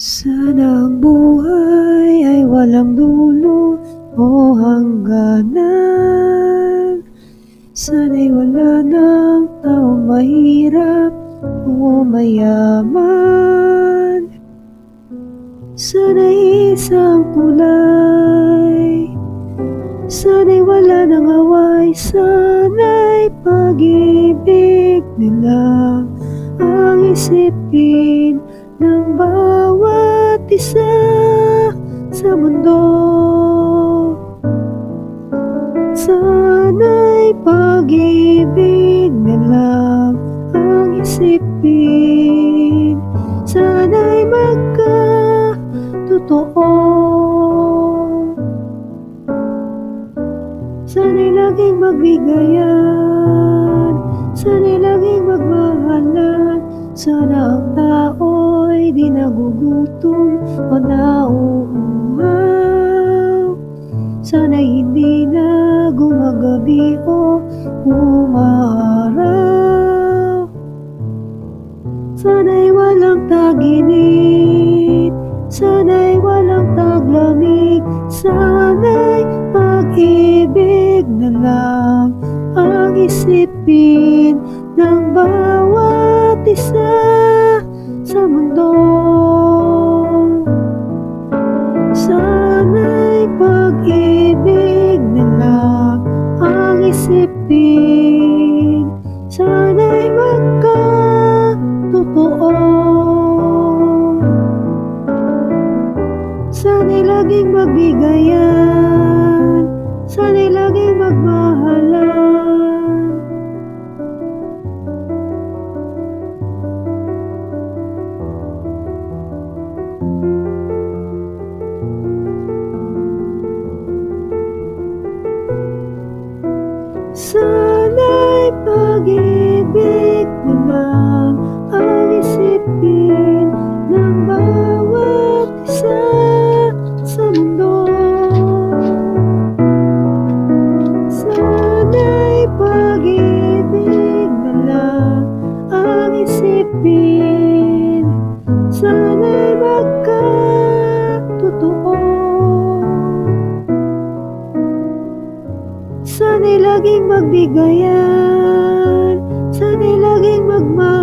Sana ang buhay ay walang dulo o hangganan. Sana'y wala ng taong mahirap o mayaman. Sana'y isang kulay, sana'y wala ng away, sana'y pag-ibig na lang ang isipin ng bawat isa sa mundo. Sana'y pag-ibig na lang ang isipin, sana'y magkatotoo, sana'y laging magbigayan, sana'y laging magmahalan. Sana ang tao'y di nagugutom o nauuhaw, sana'y hindi na gumagabi o umaaraw. Sana'y walang tag-init, sana'y walang taglamig, sana'y pag-ibig na lang ang isipin ng bawat isa sa mundo. Sana'y pag-ibig na lang ang isipin, sana'y magkatotoo, sana'y laging magbigayan, sana'y laging magmahalan. Sana'y pag-ibig na lang ang isipin ng bawat isa sa mundo. Sana'y pag-ibig na lang ang isipin, sana'y magkatotoo, sana'y laging magbigayan, sana'y laging magmahal.